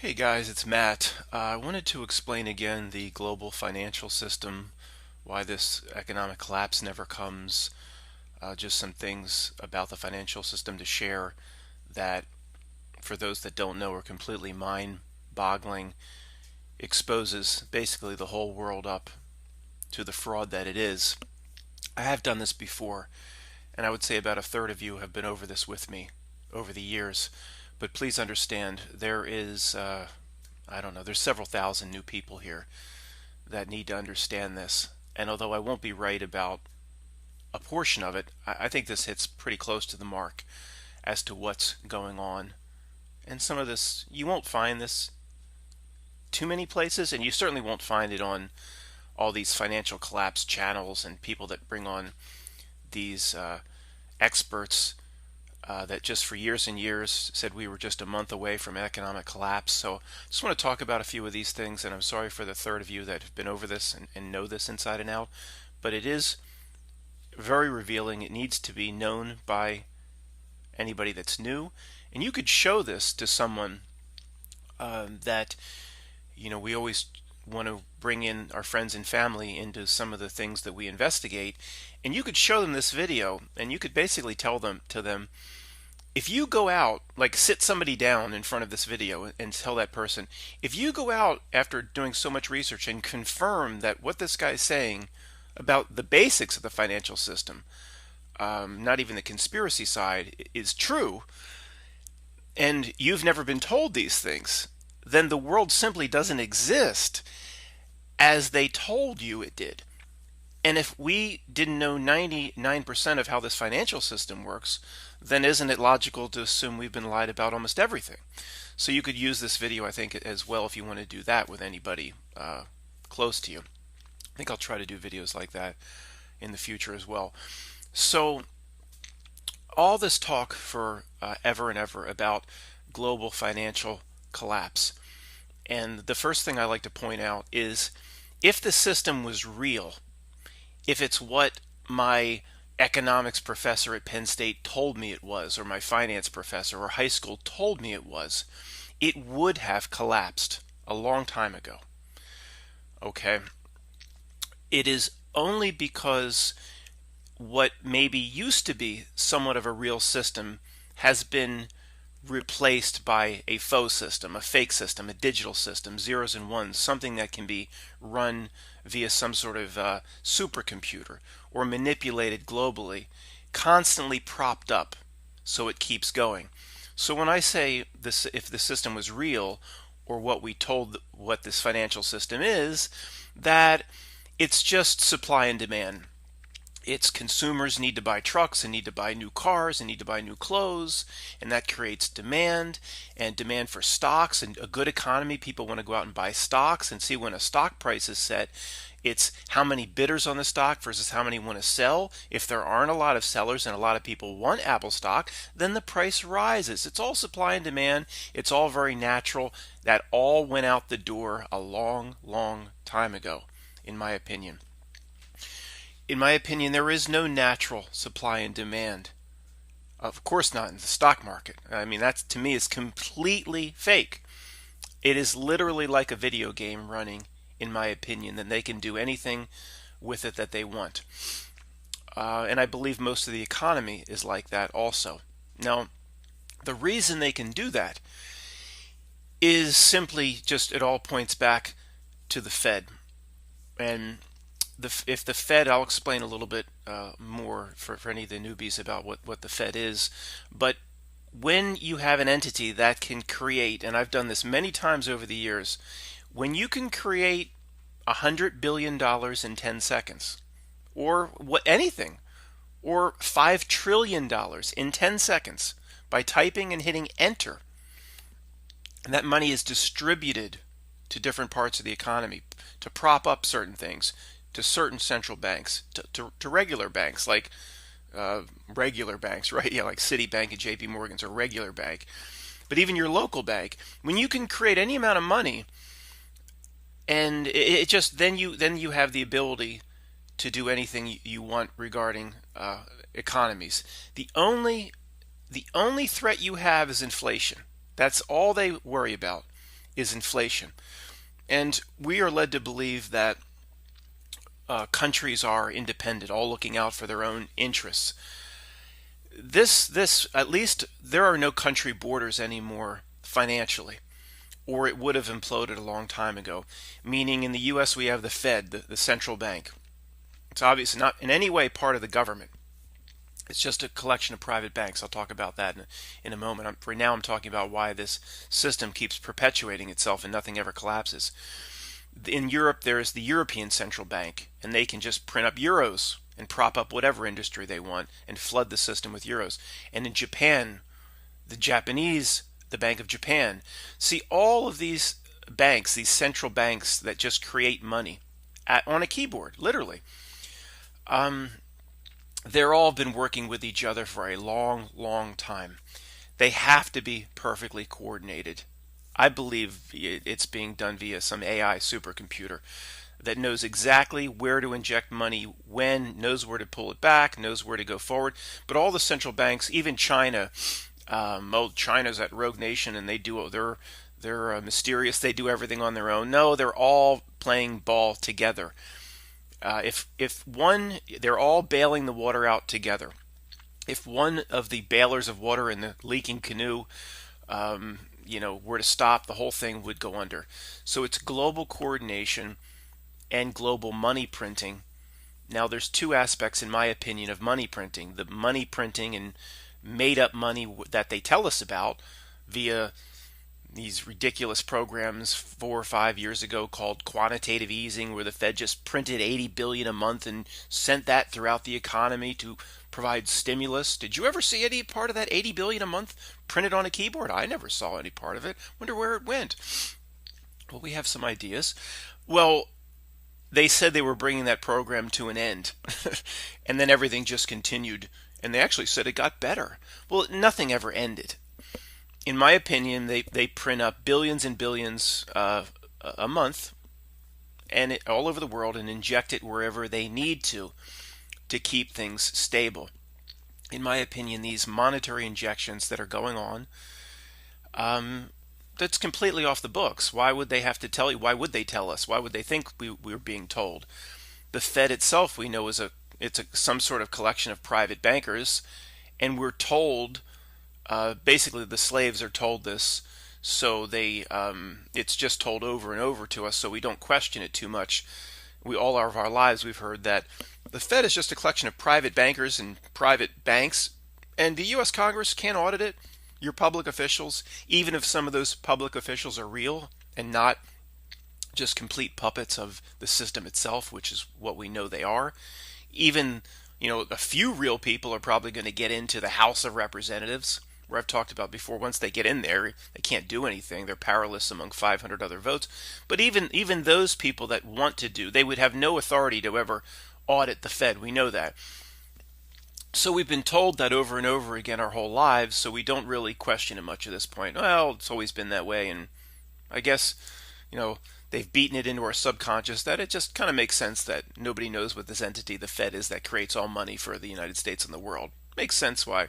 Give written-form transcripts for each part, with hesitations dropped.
Hey guys, it's Matt. I wanted to explain again the global financial system, why this economic collapse never comes, just some things about the financial system to share that, for those that don't know, are completely mind-boggling, exposes basically the whole world up to the fraud that it is. I have done this before, and I would say about a third of you have been over this with me over the years. But please understand, there is I don't know, there's several thousand new people here that need to understand this. And although I won't be right about a portion of it, I think this hits pretty close to the mark as to what's going on. And some of this, you won't find this too many places, and you certainly won't find it on all these financial collapse channels and people that bring on these experts that just for years and years said we were just a month away from economic collapse. So I just want to talk about a few of these things, and I'm sorry for the third of you that have been over this and know this inside and out, but it is very revealing. It needs to be known by anybody that's new, and you could show this to someone that, we always want to bring in our friends and family into some of the things that we investigate, and you could show them this video, and you could basically tell them to them, if you go out, like sit somebody down in front of this video and tell that person, if you go out after doing so much research and confirm that what this guy is saying about the basics of the financial system, not even the conspiracy side, is true, and you've never been told these things, then the world simply doesn't exist as they told you it did. And if we didn't know 99% of how this financial system works, then isn't it logical to assume we've been lied about almost everything? So you could use this video, I think, as well if you want to do that with anybody close to you. I think I'll try to do videos like that in the future as well. So all this talk for ever and ever about global financial collapse. And the first thing I like to point out is if the system was real, if it's what my economics professor at Penn State told me it was, or my finance professor or high school told me it was, it would have collapsed a long time ago. Okay? It is only because what maybe used to be somewhat of a real system has been replaced by a faux system, a fake system, a digital system, zeros and ones, something that can be run via some sort of supercomputer or manipulated globally, constantly propped up so it keeps going. So when I say this, if the system was real, or what we told what this financial system is, that it's just supply and demand. It's consumers need to buy trucks and need to buy new cars and need to buy new clothes, and that creates demand and demand for stocks. And a good economy, people want to go out and buy stocks and see when a stock price is set. It's how many bidders on the stock versus how many want to sell. If there aren't a lot of sellers and a lot of people want Apple stock, then the price rises. It's all supply and demand. It's all very natural. That all went out the door a long, long time ago, in my opinion. In my opinion, there is no natural supply and demand. Of course not in the stock market. I mean, that to me is completely fake. It is literally like a video game running, in my opinion, that they can do anything with it that they want. And I believe most of the economy is like that also. Now, the reason they can do that is simply just, it all points back to the Fed. And if the Fed, I'll explain a little bit more for any of the newbies about what the Fed is. But when you have an entity that can create, and I've done this many times over the years, when you can create $100 billion in 10 seconds, or anything, or $5 trillion in 10 seconds by typing and hitting enter, and that money is distributed to different parts of the economy to prop up certain things, to certain central banks, to regular banks, like regular banks, right? Yeah, like Citibank and JP Morgan's a regular bank. But even your local bank, when you can create any amount of money, and it just then you have the ability to do anything you want regarding economies. The only threat you have is inflation. That's all they worry about, is inflation. And we are led to believe that countries are independent, all looking out for their own interests. This, at least there are no country borders anymore financially, or it would have imploded a long time ago. Meaning in the US we have the Fed, the central bank. It's obviously not in any way part of the government. It's just a collection of private banks. I'll talk about that in a moment. For now, I'm talking about why this system keeps perpetuating itself and nothing ever collapses. In Europe, there is the European Central Bank, and they can just print up euros and prop up whatever industry they want and flood the system with euros. And in Japan, the Bank of Japan. See, all of these banks, these central banks that just create money on a keyboard, literally. They're all been working with each other for a long, long time. They have to be perfectly coordinated. I believe it's being done via some AI supercomputer that knows exactly where to inject money when, knows where to pull it back, knows where to go forward. But all the central banks, even China, China's that rogue nation, and they're mysterious. They do everything on their own. No, they're all playing ball together. They're all bailing the water out together. If one of the bailers of water in the leaking canoe, were to stop, the whole thing would go under. So it's global coordination and global money printing. Now, there's two aspects, in my opinion, of money printing: the money printing and made up money that they tell us about via these ridiculous programs 4 or 5 years ago called quantitative easing, where the Fed just printed 80 billion a month and sent that throughout the economy to provide stimulus. Did you ever see any part of that 80 billion a month printed on a keyboard? I never saw any part of it. Wonder where it went. Well, we have some ideas. Well, they said they were bringing that program to an end, and then everything just continued, and they actually said it got better. Well, nothing ever ended. In my opinion, they print up billions and billions a month, and all over the world, and inject it wherever they need to keep things stable. In my opinion, these monetary injections that are going on, that's completely off the books. Why would they have to tell you? Why would they tell us? Why would they think we were being told? The Fed itself, we know, it's some sort of collection of private bankers, and we're told. Basically, the slaves are told this, so it's just told over and over to us, so we don't question it too much. All of our lives we've heard that the Fed is just a collection of private bankers and private banks, and the U.S. Congress can't audit it. Your public officials, even if some of those public officials are real and not just complete puppets of the system itself, which is what we know they are, even a few real people are probably going to get into the House of Representatives, where I've talked about before. Once they get in there, they can't do anything. They're powerless among 500 other votes. But even those people that want to they would have no authority to ever audit the Fed. We know that. So we've been told that over and over again our whole lives, so we don't really question it much at this point. Well, it's always been that way, and I guess, they've beaten it into our subconscious that it just kind of makes sense that nobody knows what this entity, the Fed, is that creates all money for the United States and the world. Makes sense why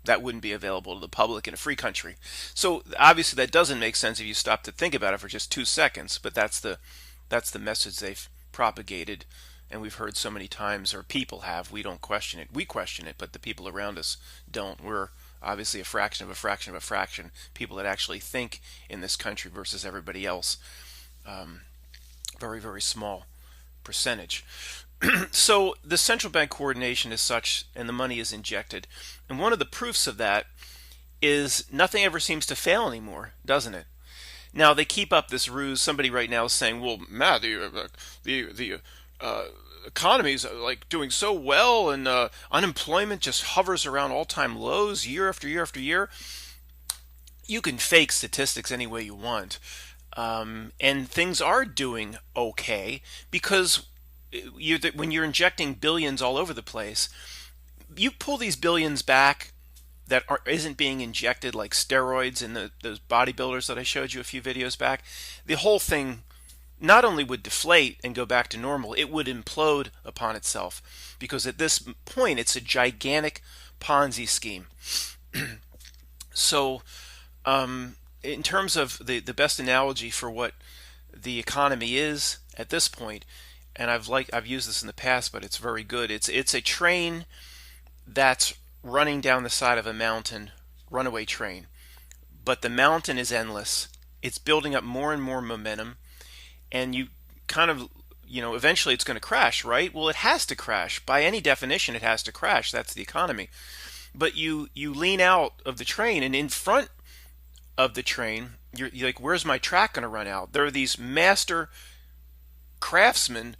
that wouldn't be available to the public in a free country. So obviously that doesn't make sense if you stop to think about it for just 2 seconds, but that's the message they've propagated, and we've heard so many times, or people have. We don't question it. We question it, but the people around us don't. We're obviously a fraction of a fraction of a fraction, people that actually think in this country versus everybody else. Very, very small percentage. So the central bank coordination is such, and the money is injected. And one of the proofs of that is nothing ever seems to fail anymore, doesn't it? Now, they keep up this ruse. Somebody right now is saying, well, Matt, the economy's like doing so well, and unemployment just hovers around all-time lows year after year after year. You can fake statistics any way you want. And things are doing okay because when you're injecting billions all over the place, you pull these billions back that isn't being injected, like steroids and those bodybuilders that I showed you a few videos back. The whole thing not only would deflate and go back to normal, it would implode upon itself, because at this point it's a gigantic Ponzi scheme. So in terms of the best analogy for what the economy is at this point, and I've used this in the past, but it's very good. It's a train that's running down the side of a mountain, runaway train. But the mountain is endless. It's building up more and more momentum, and you kind of, eventually it's going to crash, right? Well, it has to crash. By any definition, it has to crash. That's the economy. But you lean out of the train, and in front of the train, you're like, where's my track going to run out? There are these master craftsmen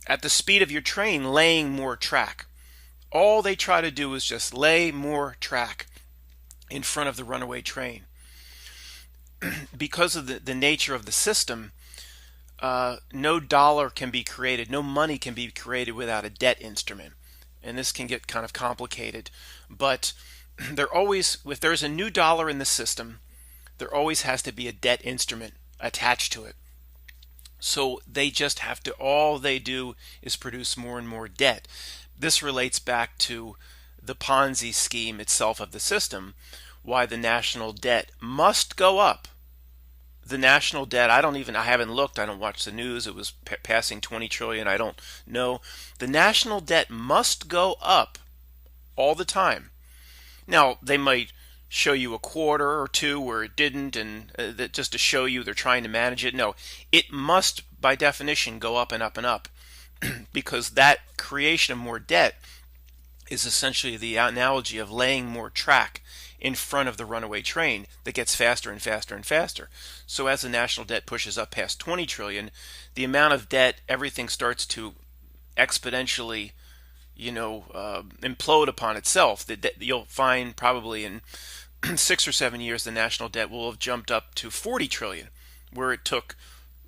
at the speed of your train laying more track. All they try to do is just lay more track in front of the runaway train. Because of the nature of the system, no dollar can be created, no money can be created without a debt instrument. And this can get kind of complicated. But if there's a new dollar in the system, there always has to be a debt instrument attached to it. So they just have to, all they do is produce more and more debt. This relates back to the Ponzi scheme itself of the system, why the national debt must go up. The national debt, I haven't looked, I don't watch the news, it was passing 20 trillion, I don't know. The national debt must go up all the time. Now, they might show you a quarter or two where it didn't, and that just to show you they're trying to manage it. No, it must, by definition, go up and up and up, because that creation of more debt is essentially the analogy of laying more track in front of the runaway train that gets faster and faster and faster. So as the national debt pushes up past 20 trillion, the amount of debt, everything starts to exponentially, implode upon itself. You'll find probably in 6 or 7 years the national debt will have jumped up to 40 trillion, where it took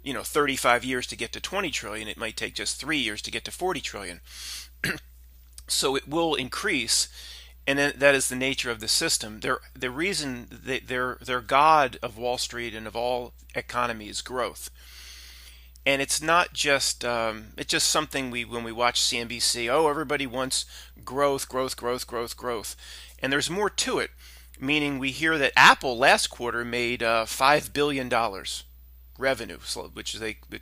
35 years to get to 20 trillion. It might take just 3 years to get to 40 trillion. So it will increase, and that is the nature of the system. The reason their god of Wall Street and of all economy is growth. And it's not just it's just something when we watch CNBC, everybody wants growth, growth, growth, growth, growth. And there's more to it, meaning we hear that Apple last quarter made $5 billion revenue, which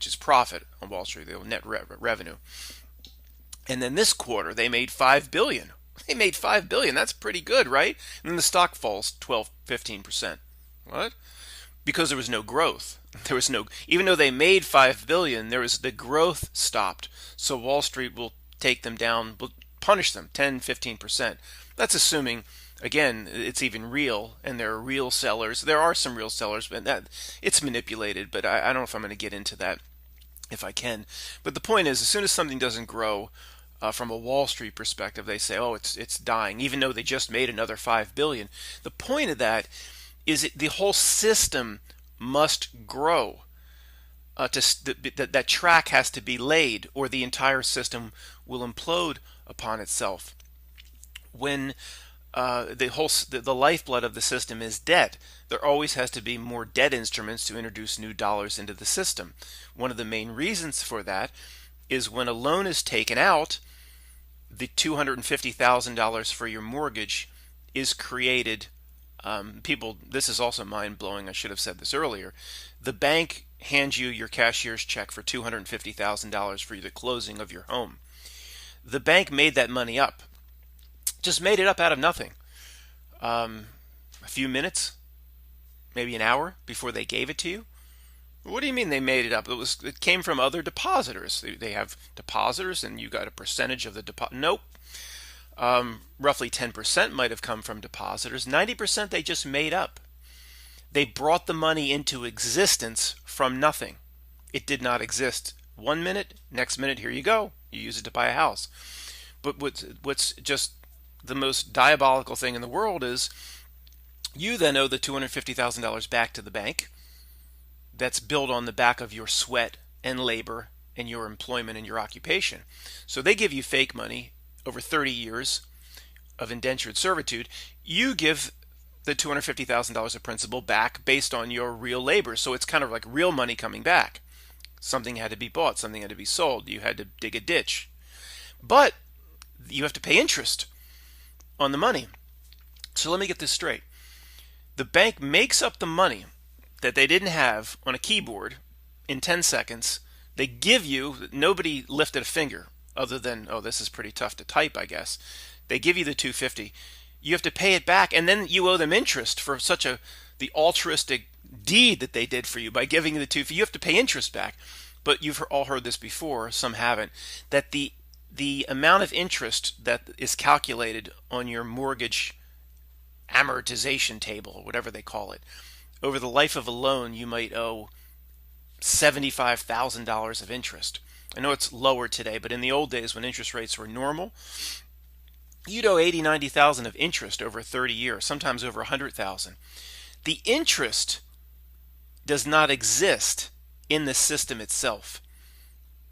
is profit on Wall Street, the net revenue. And then this quarter they made $5 billion. They made $5 billion. That's pretty good, right? And then the stock falls 12-15%. What? Because there was no growth. Even though they made $5 billion, the growth stopped. So Wall Street will take them down, will punish them 10-15%. That's assuming, again, it's even real, and there are real sellers. There are some real sellers, but it's manipulated. But I don't know if I'm going to get into that, if I can. But the point is, as soon as something doesn't grow, from a Wall Street perspective, they say, it's dying, even though they just made another $5 billion. The point of that is the whole system must grow. That track has to be laid, or the entire system will implode upon itself. When the lifeblood of the system is debt, there always has to be more debt instruments to introduce new dollars into the system. One of the main reasons for that is when a loan is taken out, the $250,000 for your mortgage is created. This is also mind-blowing. I should have said this earlier. The bank hands you your cashier's check for $250,000 for the closing of your home. The bank made that money up. Just made it up out of nothing. A few minutes, maybe an hour before they gave it to you. What do you mean they made it up? It came from other depositors. They have depositors, and you got a percentage of the deposit. Nope. Roughly 10% might have come from depositors. 90% they just made up. They brought the money into existence from nothing. It did not exist 1 minute. Next minute, here you go. You use it to buy a house. But what's just the most diabolical thing in the world is you then owe the $250,000 back to the bank. That's built on the back of your sweat and labor and your employment and your occupation. So they give you fake money over 30 years of indentured servitude. You give the $250,000 of principal back based on your real labor. So it's kind of like real money coming back. Something had to be bought, something had to be sold. You had to dig a ditch. But you have to pay interest on the money. So let me get this straight. The bank makes up the money that they didn't have on a keyboard in 10 seconds. They give you, nobody lifted a finger other than, oh, this is pretty tough to type, I guess. They give you the 250. You have to pay it back, and then you owe them interest for the altruistic deed that they did for you by giving you the 250. You have to pay interest back. But you've all heard this before, some haven't, that the amount of interest that is calculated on your mortgage amortization table, or whatever they call it, over the life of a loan, you might owe $75,000 of interest. I know it's lower today, but in the old days when interest rates were normal, you'd owe 80, 90,000 of interest over 30 years, sometimes over 100,000. The interest does not exist in the system itself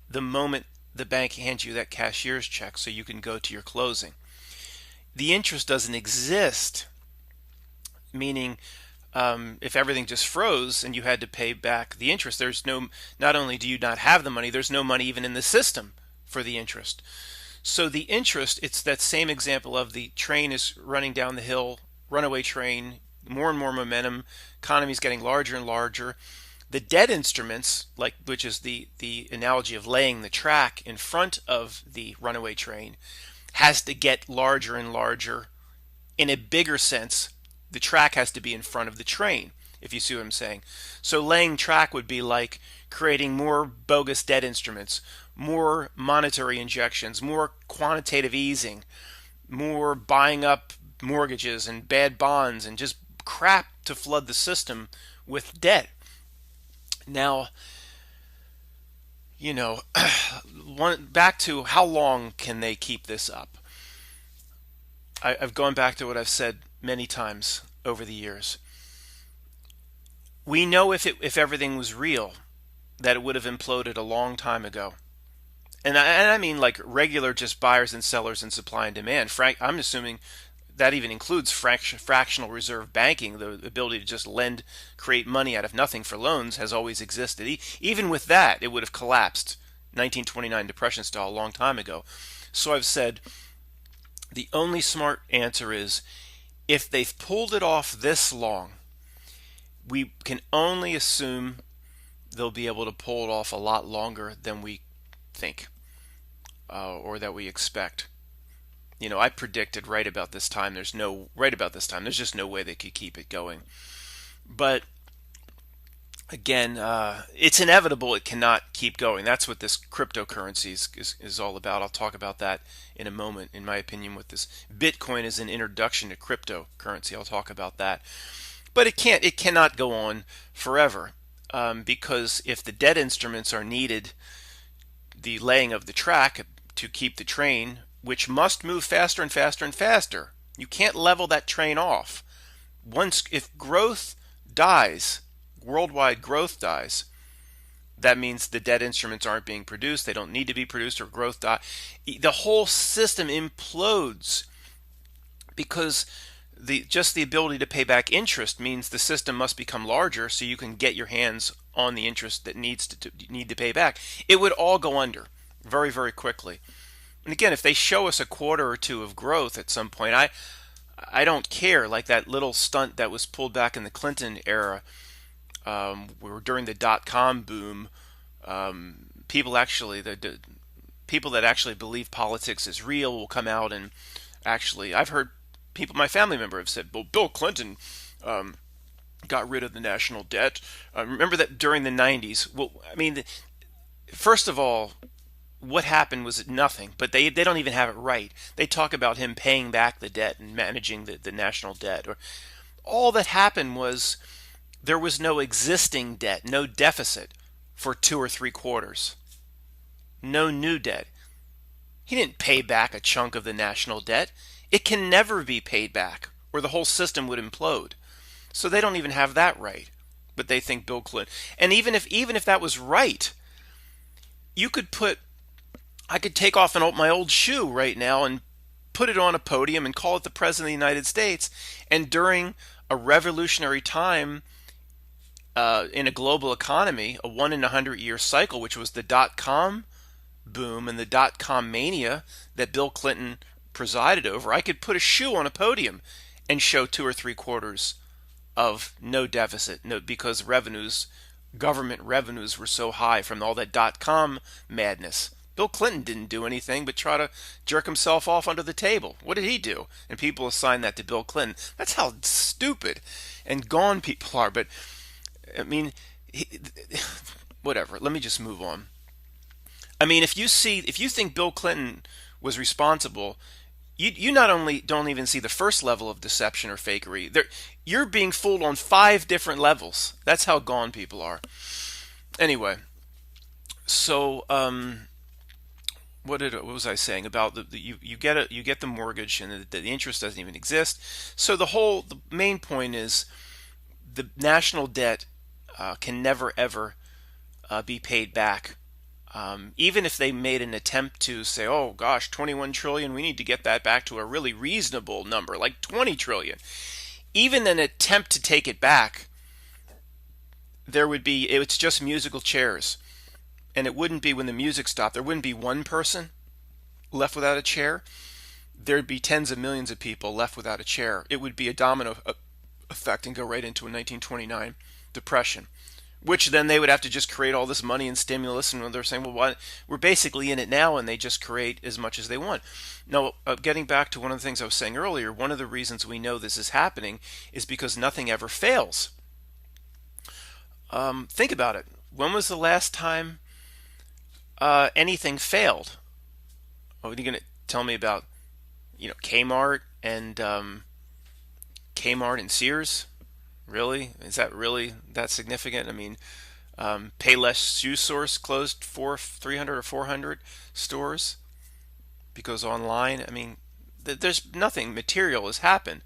the moment the bank hands you that cashier's check so you can go to your closing. The interest doesn't exist, meaning if everything just froze and you had to pay back the interest, not only do you not have the money, there's no money even in the system for the interest. So the interest, it's that same example of the train is running down the hill, runaway train, more and more momentum, economy's getting larger and larger. The debt instruments, which is the analogy of laying the track in front of the runaway train, has to get larger and larger. In a bigger sense, the track has to be in front of the train, if you see what I'm saying. So laying track would be like creating more bogus debt instruments, more monetary injections, more quantitative easing, more buying up mortgages and bad bonds and just crap to flood the system with debt. Now, back to how long can they keep this up? I've gone back to what I've said many times over the years. We know if everything was real, that it would have imploded a long time ago. And I mean like regular just buyers and sellers and supply and demand. I'm assuming that even includes fractional reserve banking. The ability to just create money out of nothing for loans has always existed. Even with that, it would have collapsed 1929 depression style a long time ago. So I've said the only smart answer is if they've pulled it off this long, we can only assume they'll be able to pull it off a lot longer than we think or that we expect. I predicted right about this time. There's just no way they could keep it going. But again, it's inevitable. It cannot keep going. That's what this cryptocurrency is all about. I'll talk about that in a moment. In my opinion, with this Bitcoin is an introduction to cryptocurrency. I'll talk about that. But it cannot go on forever because if the debt instruments are needed, the laying of the track to keep the train, which must move faster and faster and faster. You can't level that train off. If growth dies, worldwide growth dies, that means the debt instruments aren't being produced, they don't need to be produced, or growth dies. The whole system implodes because just the ability to pay back interest means the system must become larger so you can get your hands on the interest that need to pay back. It would all go under very, very quickly. And again, if they show us a quarter or two of growth at some point, I don't care. Like that little stunt that was pulled back in the Clinton era, during the dot-com boom, people that actually believe politics is real will come out and I've heard people, my family member, have said, well, Bill Clinton got rid of the national debt. Remember that during the 90s? Well, I mean, first of all, what happened was nothing, but they don't even have it right. They talk about him paying back the debt and managing the national debt. All that happened was there was no existing debt, no deficit for 2 or 3 quarters. No new debt. He didn't pay back a chunk of the national debt. It can never be paid back or the whole system would implode. So they don't even have that right. But they think Bill Clinton. And even if that was right, I could take off my old shoe right now and put it on a podium and call it the President of the United States. And during a revolutionary time in a global economy, a 1 in 100 year cycle, which was the dot-com boom and the dot-com mania that Bill Clinton presided over, I could put a shoe on a podium and show 2 or 3 quarters of no deficit, no, because government revenues were so high from all that dot-com madness. Bill Clinton didn't do anything but try to jerk himself off under the table. What did he do? And people assign that to Bill Clinton. That's how stupid and gone people are. But I mean, whatever. Let me just move on. I mean, if you think Bill Clinton was responsible, you not only don't even see the first level of deception or fakery. You're being fooled on 5 different levels. That's how gone people are. Anyway, so what was I saying about you get the mortgage and the interest doesn't even exist. So the main point is the national debt can never ever be paid back. Even if they made an attempt to say, oh gosh, 21 trillion, we need to get that back to a really reasonable number, like 20 trillion. Even an attempt to take it back, it's just musical chairs. And it wouldn't be when the music stopped. There wouldn't be one person left without a chair. There'd be tens of millions of people left without a chair. It would be a domino effect and go right into a 1929 depression, which then they would have to just create all this money and stimulus. And they're saying, well, we're basically in it now, and they just create as much as they want. Now, getting back to one of the things I was saying earlier, one of the reasons we know this is happening is because nothing ever fails. Think about it. When was the last time anything failed? Oh, are you going to tell me about, Kmart and Sears? Really? Is that really that significant? I mean, Payless Shoe Source closed 300 or 400 stores because online. I mean, there's nothing material has happened.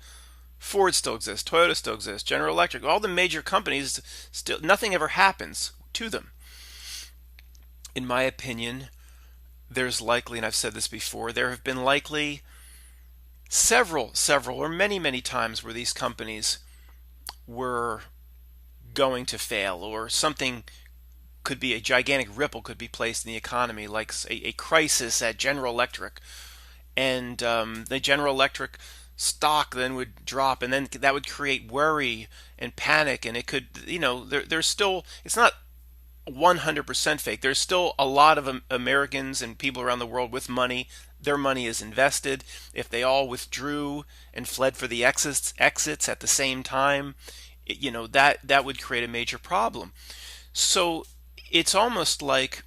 Ford still exists, Toyota still exists, General Electric, all the major companies still. Nothing ever happens to them. In my opinion, there's likely, and I've said this before, there have been likely several, or many times where these companies were going to fail, or something could be a gigantic ripple could be placed in the economy, like a crisis at General Electric, and the General Electric stock then would drop, and then that would create worry and panic, and it could, there's still, it's not 100% fake. There's still a lot of Americans and people around the world with money. Their money is invested. If they all withdrew and fled for the exits at the same time, that would create a major problem. So it's almost like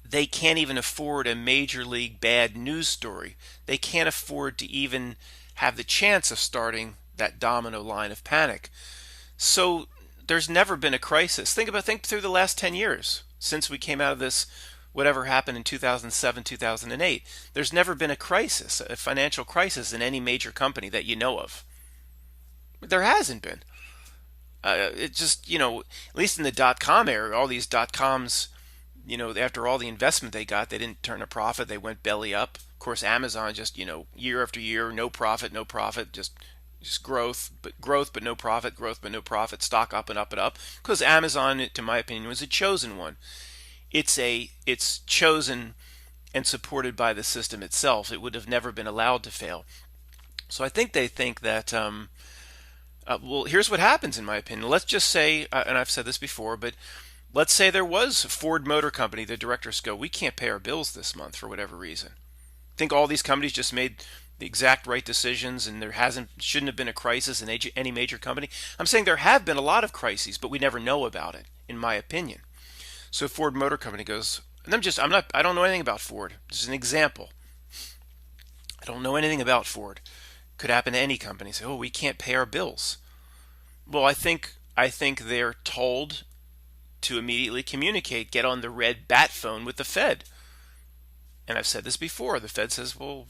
they can't even afford a major league bad news story. They can't afford to even have the chance of starting that domino line of panic. So there's never been a crisis. Think through the last 10 years since we came out of this, whatever happened in 2007, 2008. There's never been a crisis, a financial crisis in any major company that you know of. There hasn't been. It just, at least in the dot-com era, all these dot-coms, after all the investment they got, they didn't turn a profit. They went belly up. Of course, Amazon just, year after year, no profit, just growth, but no profit, growth, but no profit, stock up and up and up. Because Amazon, to my opinion, was a chosen one. It's chosen and supported by the system itself. It would have never been allowed to fail. So I think they think that, well, here's what happens, in my opinion. Let's just say, and I've said this before, but let's say there was Ford Motor Company. The directors go, we can't pay our bills this month for whatever reason. Think all these companies just made the exact right decisions, and shouldn't have been a crisis in any major company. I'm saying there have been a lot of crises, but we never know about it, in my opinion. So Ford Motor Company goes, and I don't know anything about Ford. This is an example. I don't know anything about Ford. Could happen to any company. Say, oh, we can't pay our bills. Well, I think they're told to immediately communicate, get on the red bat phone with the Fed. And I've said this before. The Fed says, well,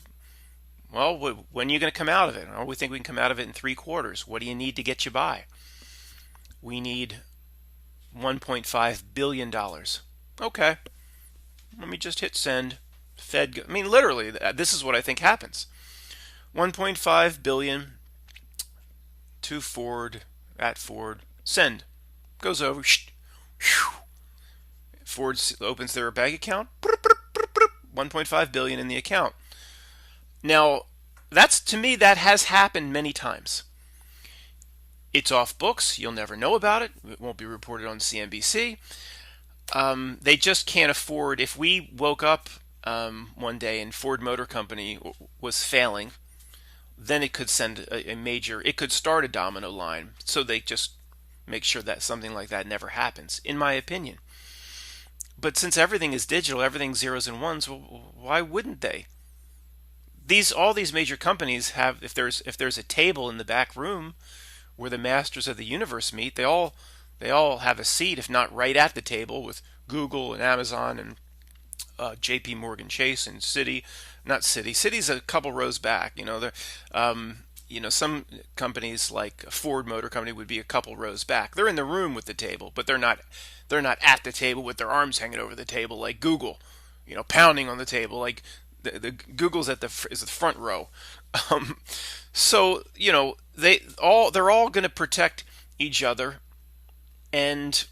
when are you going to come out of it? Oh, we think we can come out of it in 3 quarters. What do you need to get you by? We need $1.5 billion. Okay. Let me just hit send. Fed. Literally, this is what I think happens. 1.5 billion to Ford, at Ford. Send. Goes over. Ford opens their bank account. 1.5 billion in the account. Now, to me, that has happened many times. It's off books. You'll never know about it. It won't be reported on CNBC. They just can't afford. If we woke up one day and Ford Motor Company was failing, then it could send a major. It could start a domino line. So they just make sure that something like that never happens, in my opinion. But since everything is digital, everything's zeros and ones. Well, why wouldn't they? All these major companies have. If there's a table in the back room where the masters of the universe meet, they all have a seat, if not right at the table, with Google and Amazon and J.P. Morgan Chase and Citi. Not Citi. Citi's a couple rows back. Some companies like Ford Motor Company would be a couple rows back. They're in the room with the table, but they're not at the table with their arms hanging over the table like Google, pounding on the table like the Google's is the front row. Um, so they're all going to protect each other, and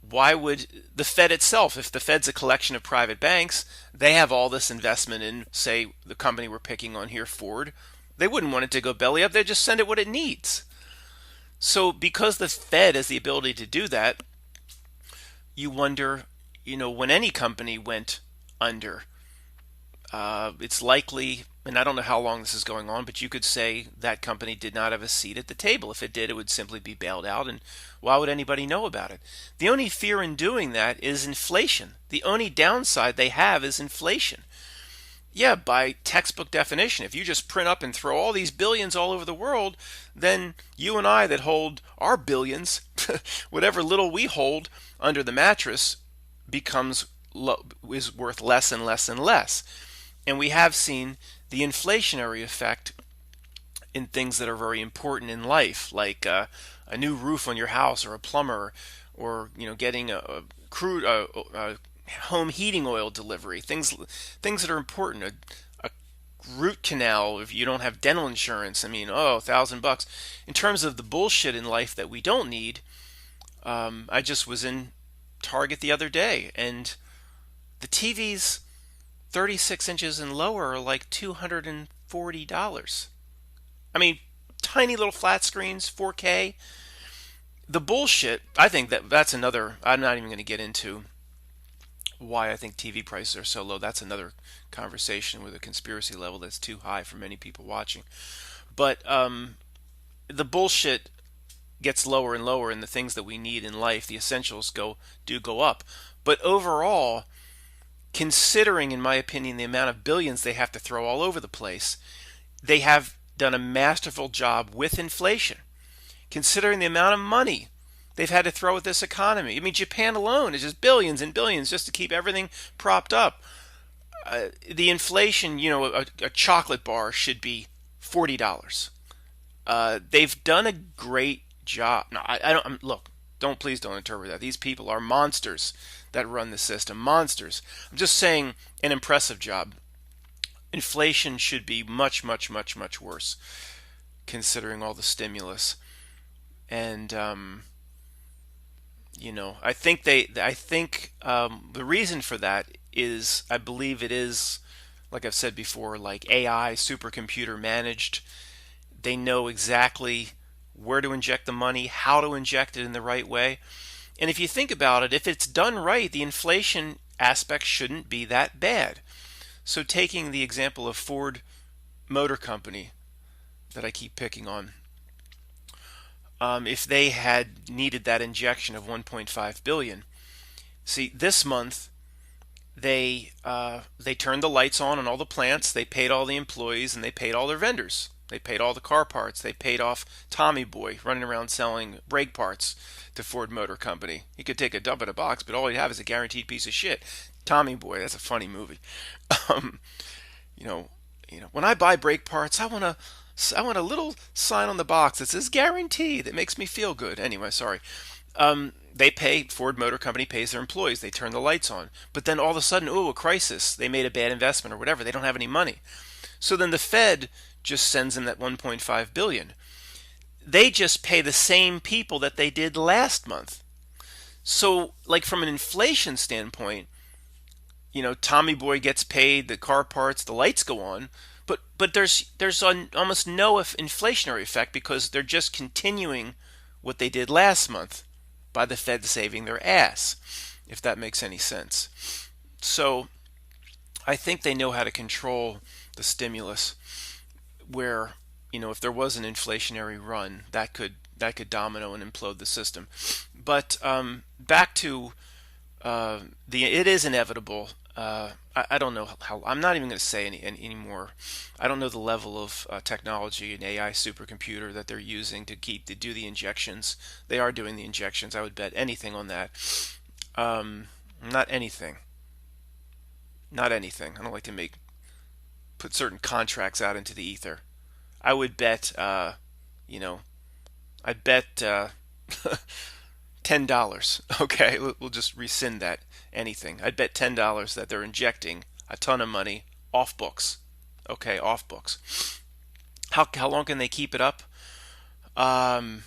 why would the Fed itself, if the Fed's a collection of private banks, they have all this investment in, say, the company we're picking on here, Ford, they wouldn't want it to go belly up. They'd just send it what it needs. So because the Fed has the ability to do that, you wonder, when any company went under, it's likely, and I don't know how long this is going on, but you could say that company did not have a seat at the table. If it did, it would simply be bailed out, and why would anybody know about it? The only fear in doing that is inflation. The only downside they have is inflation. Yeah, by textbook definition, if you just print up and throw all these billions all over the world, then you and I that hold our billions, whatever little we hold under the mattress, becomes is worth less and less and less. And we have seen the inflationary effect in things that are very important in life, like a new roof on your house, or a plumber, or getting a crude home heating oil delivery. Things that are important. A root canal if you don't have dental insurance. I mean, $1,000. In terms of the bullshit in life that we don't need, I just was in Target the other day, and the TVs 36 inches and lower are like $240. I mean, tiny little flat screens, 4K. The bullshit, I think that's another, I'm not even going to get into why I think TV prices are so low. That's another conversation with a conspiracy level that's too high for many people watching. But the bullshit gets lower and lower, and the things that we need in life, the essentials, do go up. But overall, considering, in my opinion, the amount of billions they have to throw all over the place, they have done a masterful job with inflation. Considering the amount of money they've had to throw at this economy. I mean, Japan alone is just billions and billions just to keep everything propped up. The inflation, a chocolate bar should be $40. They've done a great job. No, I don't. Look, please don't interpret that. These people are monsters that run the system. Monsters. I'm just saying, an impressive job. Inflation should be much, much, much, much worse, considering all the stimulus. And I think the reason for that is, I believe it is, like I've said before, like AI, supercomputer managed. They know exactly where to inject the money, how to inject it in the right way. And if you think about it, if it's done right, the inflation aspect shouldn't be that bad. So taking the example of Ford Motor Company that I keep picking on, if they had needed that injection of 1.5 billion, see, this month they turned the lights on all the plants, they paid all the employees, and they paid all their vendors. They paid all the car parts. They paid off Tommy Boy running around selling brake parts to Ford Motor Company. He could take a dump in a box, but all he'd have is a guaranteed piece of shit. Tommy Boy, that's a funny movie. Um, you know, when I buy brake parts, I want a little sign on the box that says guarantee, that makes me feel good. Anyway, sorry. Ford Motor Company pays their employees. They turn the lights on. But then all of a sudden, a crisis. They made a bad investment or whatever. They don't have any money. So then the Fed just sends them that 1.5 billion. They just pay the same people that they did last month. So, like, from an inflation standpoint, Tommy Boy gets paid, the car parts, the lights go on, but but there's almost no inflationary effect because they're just continuing what they did last month by the Fed saving their ass, if that makes any sense. So I think they know how to control the stimulus where, if there was an inflationary run, that could domino and implode the system. But back to it is inevitable. I don't know how. I'm not even going to say any more. I don't know the level of technology and AI supercomputer that they're using to do the injections. They are doing the injections. I would bet anything on that. Not anything. Not anything. I don't like to put certain contracts out into the ether. I would bet. I'd bet $10. Okay, we'll just rescind that. Anything. I'd bet $10 that they're injecting a ton of money off books. Okay, off books. How long can they keep it up? Again,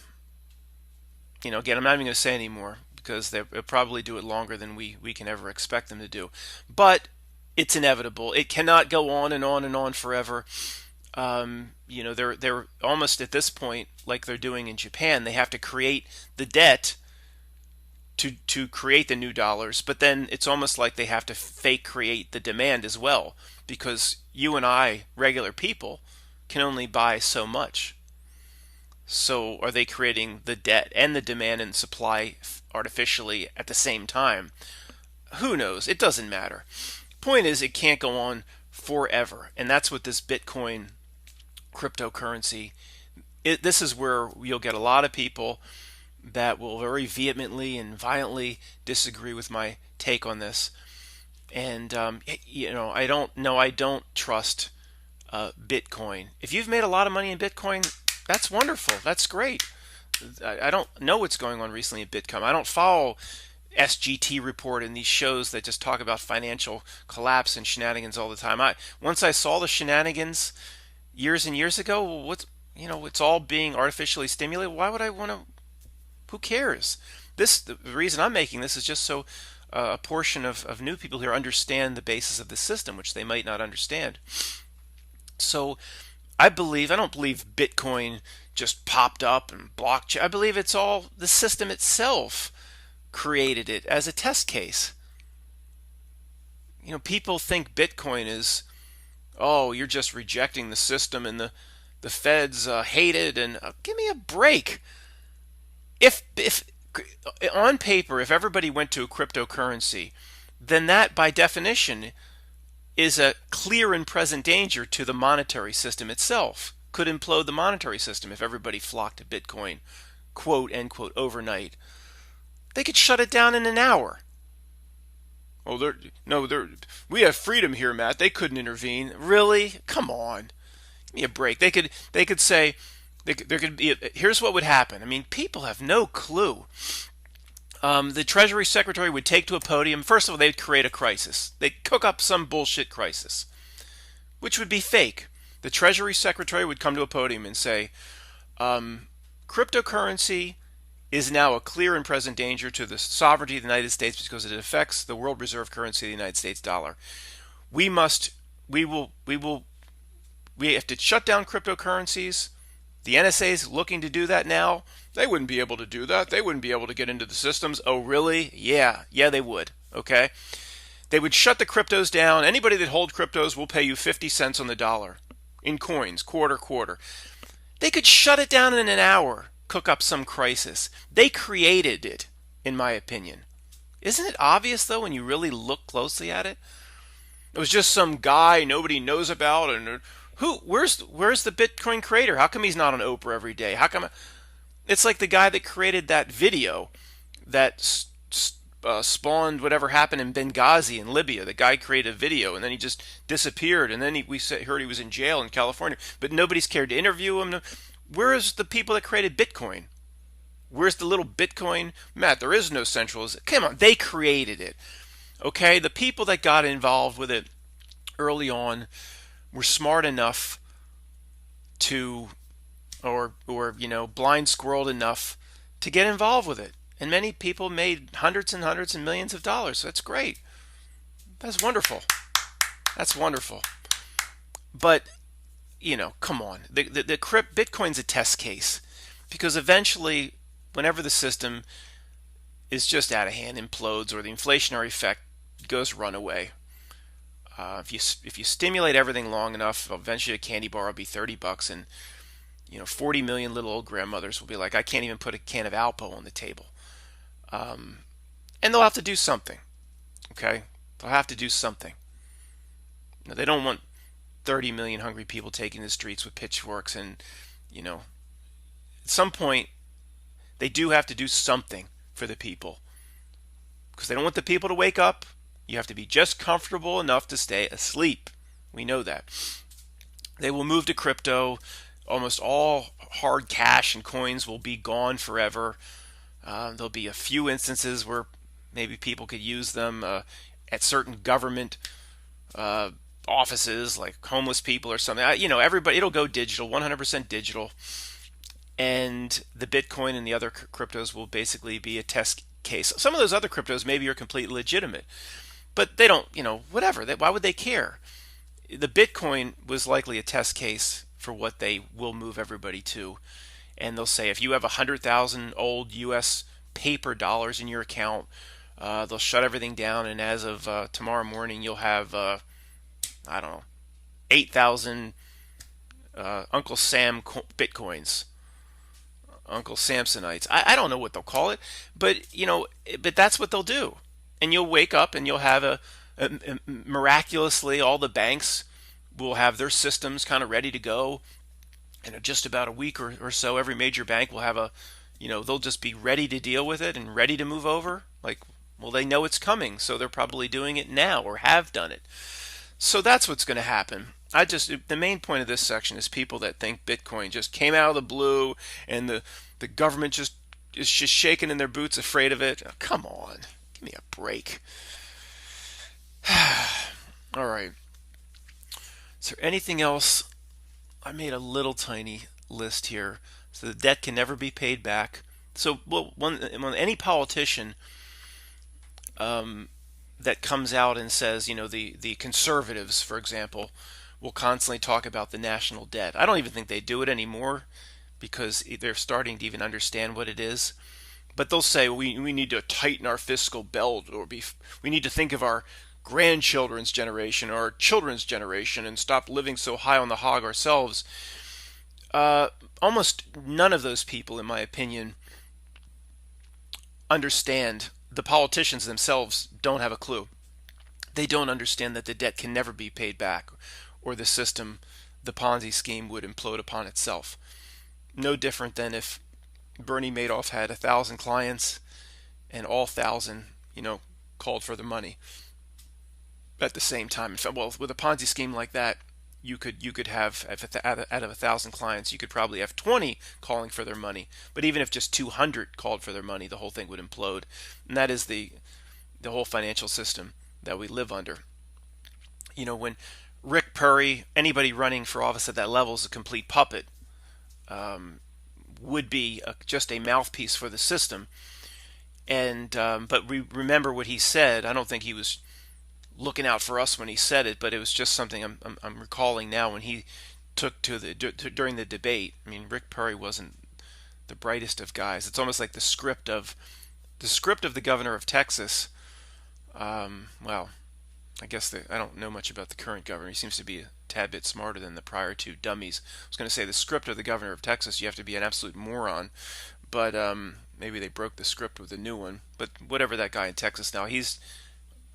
I'm not even going to say anymore because they'll probably do it longer than we can ever expect them to do. But it's inevitable. It cannot go on and on and on forever. They're almost at this point like they're doing in Japan. They have to create the debt to create the new dollars, but then it's almost like they have to fake create the demand as well, because you and I, regular people, can only buy so much. So are they creating the debt and the demand and supply artificially at the same time? Who knows? It doesn't matter. Point is, it can't go on forever, and that's what this Bitcoin cryptocurrency, this is where you'll get a lot of people that will very vehemently and violently disagree with my take on this. And I don't trust Bitcoin. If you've made a lot of money in Bitcoin, that's wonderful. That's great. I don't know what's going on recently in Bitcoin. I don't follow SGT Report and these shows that just talk about financial collapse and shenanigans all the time. Once I saw the shenanigans years and years ago, it's all being artificially stimulated. Why would I want to? Who cares? The reason I'm making this is just so a portion of new people here understand the basis of the system, which they might not understand. So I don't believe Bitcoin just popped up and blockchain. I believe it's all the system itself created it as a test case. People think Bitcoin is, oh, you're just rejecting the system and the feds hate it, and give me a break. If on paper, if everybody went to a cryptocurrency, then that by definition is a clear and present danger to the monetary system itself. Could implode the monetary system if everybody flocked to Bitcoin, quote unquote, overnight. They could shut it down in an hour. Oh, we have freedom here, Matt. They couldn't intervene. Really? Come on. Give me a break. They could say, there could be. Here's what would happen. I mean, people have no clue. The Treasury Secretary would take to a podium. First of all, they'd create a crisis. They'd cook up some bullshit crisis, which would be fake. The Treasury Secretary would come to a podium and say, cryptocurrency is now a clear and present danger to the sovereignty of the United States because it affects the world reserve currency of the United States dollar. We have to shut down cryptocurrencies. The NSA is looking to do that now. They wouldn't be able to do that. They wouldn't be able to get into the systems. Oh, really? Yeah, they would. Okay. They would shut the cryptos down. Anybody that holds cryptos will pay you 50 cents on the dollar in coins, quarter. They could shut it down in an hour, cook up some crisis. They created it, in my opinion. Isn't it obvious, though, when you really look closely at it? It was just some guy nobody knows about, and where's the Bitcoin creator? How come he's not on Oprah every day? How come? It's like the guy that created that video that spawned whatever happened in Benghazi in Libya. The guy created a video and then he just disappeared, and then we heard he was in jail in California, but nobody's cared to interview him. Where's the people that created Bitcoin? Where's the little Bitcoin? Matt, there is no centralization. Come on, they created it. Okay, the people that got involved with it early on were smart enough to, or blind squirreled enough to get involved with it. And many people made hundreds and hundreds and millions of dollars. So that's great. That's wonderful. That's wonderful. But come on. Bitcoin's a test case because eventually, whenever the system is just out of hand, implodes, or the inflationary effect goes runaway. If you stimulate everything long enough, eventually a candy bar will be $30, and 40 million little old grandmothers will be like, I can't even put a can of Alpo on the table, and they'll have to do something. Okay, they'll have to do something. Now, they don't want 30 million hungry people taking the streets with pitchforks, and at some point they do have to do something for the people because they don't want the people to wake up. You have to be just comfortable enough to stay asleep. We know that. They will move to crypto. Almost all hard cash and coins will be gone forever. There'll be a few instances where maybe people could use them at certain government offices, like homeless people or something. Everybody, it'll go digital, 100% digital. And the Bitcoin and the other cryptos will basically be a test case. Some of those other cryptos maybe are completely legitimate, but they don't, whatever. Why would they care? The Bitcoin was likely a test case for what they will move everybody to. And they'll say if you have 100,000 old U.S. paper dollars in your account, they'll shut everything down. And as of tomorrow morning, you'll have, 8,000 Uncle Sam Bitcoins. Uncle Samsonites. I don't know what they'll call it, but but that's what they'll do. And you'll wake up and you'll have a miraculously all the banks will have their systems kind of ready to go. And in just about a week or so, every major bank will have they'll just be ready to deal with it and ready to move over. Like, well, they know it's coming, so they're probably doing it now or have done it. So that's what's going to happen. The main point of this section is people that think Bitcoin just came out of the blue and the government is just shaking in their boots, afraid of it. Oh, come on, give me a break. All right. Is there anything else? I made a little tiny list here. So the debt can never be paid back. So when any politician that comes out and says, the conservatives, for example, will constantly talk about the national debt. I don't even think they do it anymore because they're starting to even understand what it is. But they'll say we need to tighten our fiscal belt, or we need to think of our grandchildren's generation or our children's generation and stop living so high on the hog ourselves. Almost none of those people, in my opinion, understand. The politicians themselves don't have a clue. They don't understand that the debt can never be paid back, or the system, the Ponzi scheme, would implode upon itself. No different than if Bernie Madoff had 1,000 clients and all 1,000, called for the money at the same time. Well, with a Ponzi scheme like that, you could have out of 1,000 clients, you could probably have 20 calling for their money. But even if just 200 called for their money, the whole thing would implode. And that is the whole financial system that we live under. When Rick Perry, anybody running for office at that level is a complete puppet, would be just a mouthpiece for the system. And but we remember what he said. I don't think he was looking out for us when he said it, but it was just something I'm recalling now when he took during the debate. I mean, Rick Perry wasn't the brightest of guys. It's almost like the script of the governor of Texas. Well, I guess I don't know much about the current governor. He seems to be a tad bit smarter than the prior two dummies. I was going to say the script of the governor of Texas, you have to be an absolute moron. But maybe they broke the script with a new one. But whatever that guy in Texas now,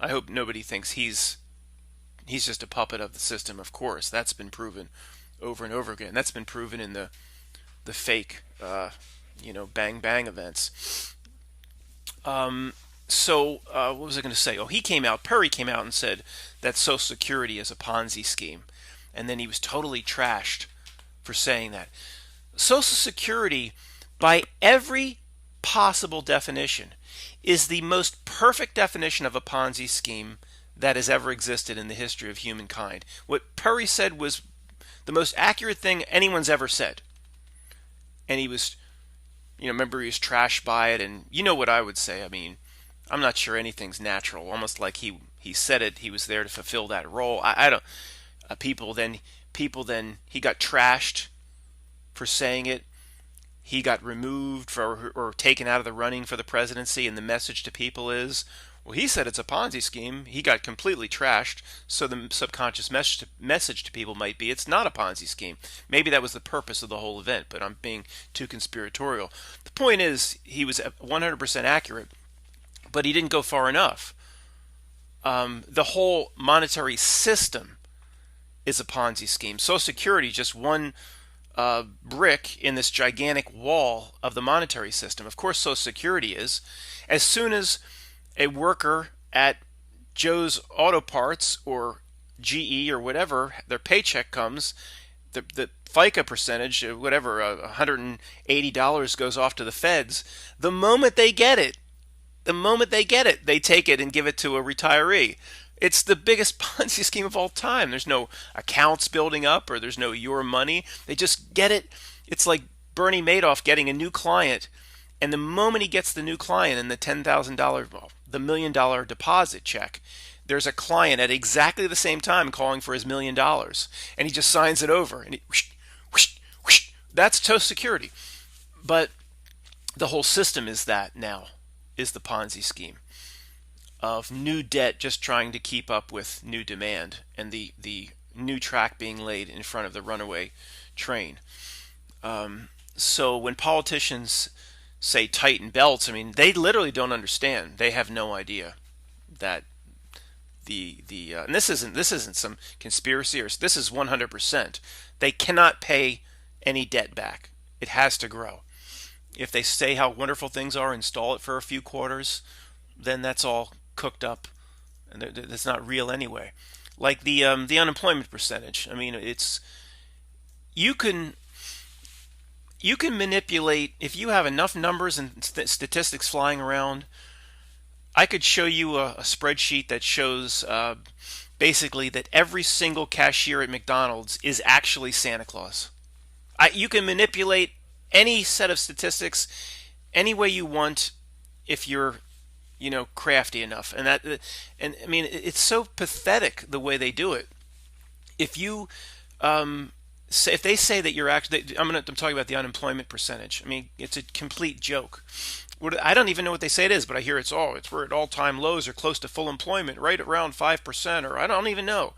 I hope nobody thinks he's just a puppet of the system. Of course, that's been proven over and over again. That's been proven in the fake, bang bang events. So what was I going to say? Oh, Perry came out and said that Social Security is a Ponzi scheme. And then he was totally trashed for saying that. Social Security, by every possible definition, is the most perfect definition of a Ponzi scheme that has ever existed in the history of humankind. What Perry said was the most accurate thing anyone's ever said. And he was, remember he was trashed by it. And you know what I would say. I mean, I'm not sure anything's natural. Almost like he said it. He was there to fulfill that role. I don't. Uh, people then people then he got trashed for saying it. He got removed for or taken out of the running for the presidency, and the message to people is, well, he said it's a Ponzi scheme. He got completely trashed, so the subconscious message to people might be it's not a Ponzi scheme. Maybe that was the purpose of the whole event, but I'm being too conspiratorial. The point is, he was 100% accurate, but he didn't go far enough. The whole monetary system is a Ponzi scheme. Social Security is just one brick in this gigantic wall of the monetary system. Of course, Social Security is. As soon as a worker at Joe's Auto Parts or GE or whatever, their paycheck comes, the FICA percentage, whatever, $180 goes off to the feds. The moment they get it, they take it and give it to a retiree. It's the biggest Ponzi scheme of all time. There's no accounts building up or there's no your money. They just get it. It's like Bernie Madoff getting a new client. And the moment he gets the new client and the $10,000, well, the $1 million deposit check, there's a client at exactly the same time calling for his $1 million. And he just signs it over. And whoosh, whoosh, whoosh. That's Social Security. But the whole system is that now, is the Ponzi scheme of new debt just trying to keep up with new demand and the new track being laid in front of the runaway train. So when politicians say tighten belts, I mean, they literally don't understand. They have no idea that and this isn't some conspiracy, or this is 100%. They cannot pay any debt back. It has to grow. If they say how wonderful things are, install it for a few quarters, then that's all cooked up, and that's not real anyway. Like the unemployment percentage. I mean, it's you can manipulate if you have enough numbers and statistics flying around. I could show you a spreadsheet that shows basically that every single cashier at McDonald's is actually Santa Claus. You can manipulate any set of statistics any way you want if you're crafty enough. And I mean, it's so pathetic the way they do it. If you if they say that you're actually, I'm talking about the unemployment percentage. I mean, it's a complete joke. I don't even know what they say it is, but I hear we're at all-time lows or close to full employment, right around 5%, or I don't even know.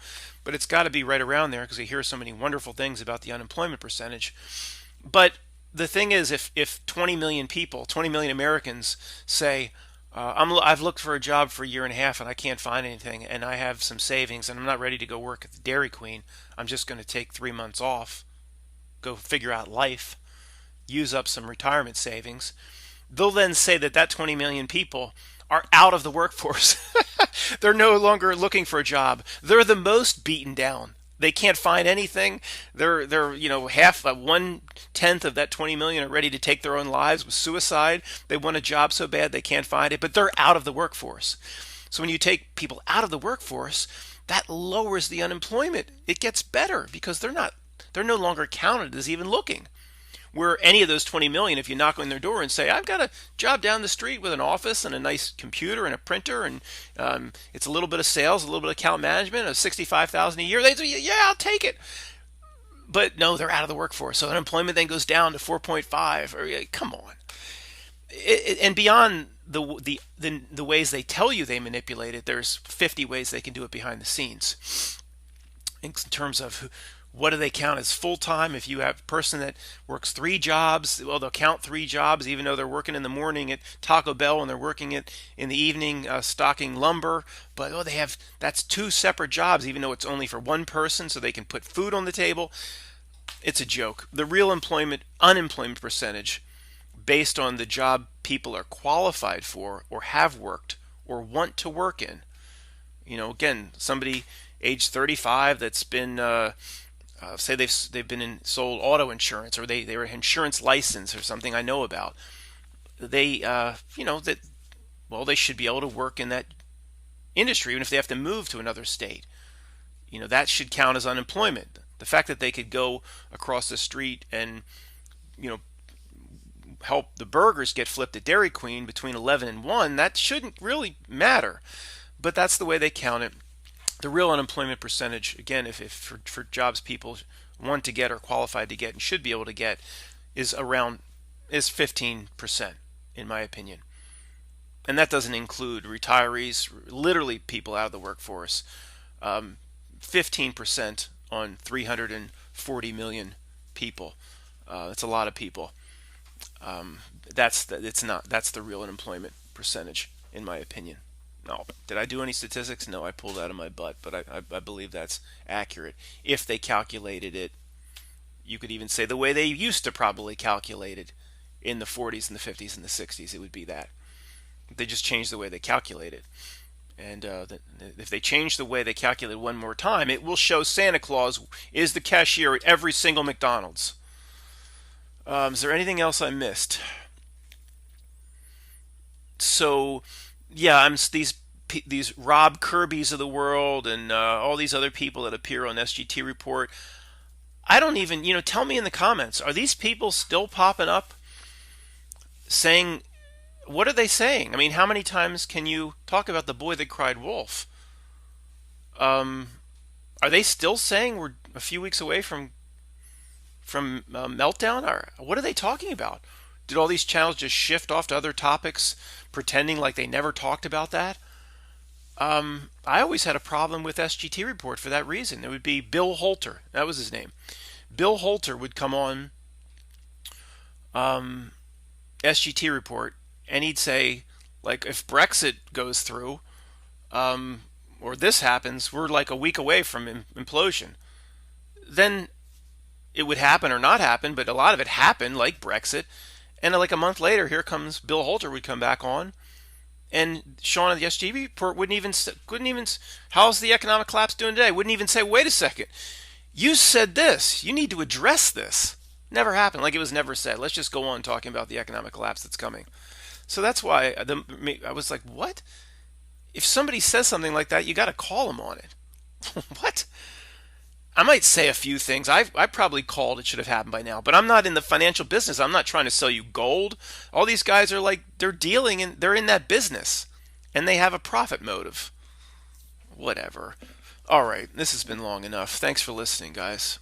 But it's got to be right around there because I hear so many wonderful things about the unemployment percentage. But the thing is, if 20 million people, 20 million Americans say, I've looked for a job for a year and a half and I can't find anything, and I have some savings and I'm not ready to go work at the Dairy Queen. I'm just going to take 3 months off, go figure out life, use up some retirement savings. They'll then say that 20 million people are out of the workforce. They're no longer looking for a job. They're the most beaten down. They can't find anything. They're 1/10 of that 20 million are ready to take their own lives with suicide. They want a job so bad they can't find it, but they're out of the workforce. So when you take people out of the workforce, that lowers the unemployment. It gets better because they're no longer counted as even looking. Where any of those 20 million, if you knock on their door and say, I've got a job down the street with an office and a nice computer and a printer, and it's a little bit of sales, a little bit of account management, of $65,000 a year, they say, yeah, I'll take it. But no, they're out of the workforce. So unemployment then goes down to 4.5. Or come on. And beyond the ways they tell you they manipulate it, there's 50 ways they can do it behind the scenes. In terms of what do they count as full-time? If you have a person that works 3 jobs, well, they'll count 3 jobs even though they're working in the morning at Taco Bell and they're working it in the evening stocking lumber. But that's 2 separate jobs even though it's only for one person so they can put food on the table. It's a joke. The real unemployment percentage based on the job people are qualified for or have worked or want to work in. Again, somebody age 35 that's been say they've been sold auto insurance, or they were insurance license or something I know about. They they should be able to work in that industry even if they have to move to another state. That should count as unemployment. The fact that they could go across the street and help the burgers get flipped at Dairy Queen between 11 and 1, that shouldn't really matter. But that's the way they count it. The real unemployment percentage, again, if for jobs people want to get or qualified to get and should be able to get, is 15%, in my opinion. And that doesn't include retirees, literally people out of the workforce. 15% on 340 million people. That's a lot of people. That's the real unemployment percentage, in my opinion. No, did I do any statistics? No, I pulled out of my butt, but I believe that's accurate. If they calculated it, you could even say the way they used to probably calculate it in the 40s and the 50s and the 60s, it would be that. They just changed the way they calculate it. And if they change the way they calculate it one more time, it will show Santa Claus is the cashier at every single McDonald's. Is there anything else I missed? So, yeah, these Rob Kirby's of the world and all these other people that appear on SGT Report. I don't even, tell me in the comments, are these people still popping up saying, what are they saying? I mean, how many times can you talk about the boy that cried wolf? Are they still saying we're a few weeks away from meltdown? Or what are they talking about? Did all these channels just shift off to other topics, pretending like they never talked about that? I always had a problem with SGT Report for that reason. It would be Bill Holter. That was his name. Bill Holter would come on SGT Report, and he'd say, like, if Brexit goes through, or this happens, we're like a week away from implosion. Then it would happen or not happen, but a lot of it happened, like Brexit. And like a month later, here comes Bill Holter would come back on, and Sean of the SGT Report couldn't even. How's the economic collapse doing today? Wouldn't even say, wait a second, you said this. You need to address this. Never happened. Like it was never said. Let's just go on talking about the economic collapse that's coming. So that's why I was like, what? If somebody says something like that, you got to call them on it. What? I might say a few things. I probably called it should have happened by now, but I'm not in the financial business. I'm not trying to sell you gold. All these guys are like, they're in that business, and they have a profit motive. Whatever. All right, this has been long enough. Thanks for listening, guys.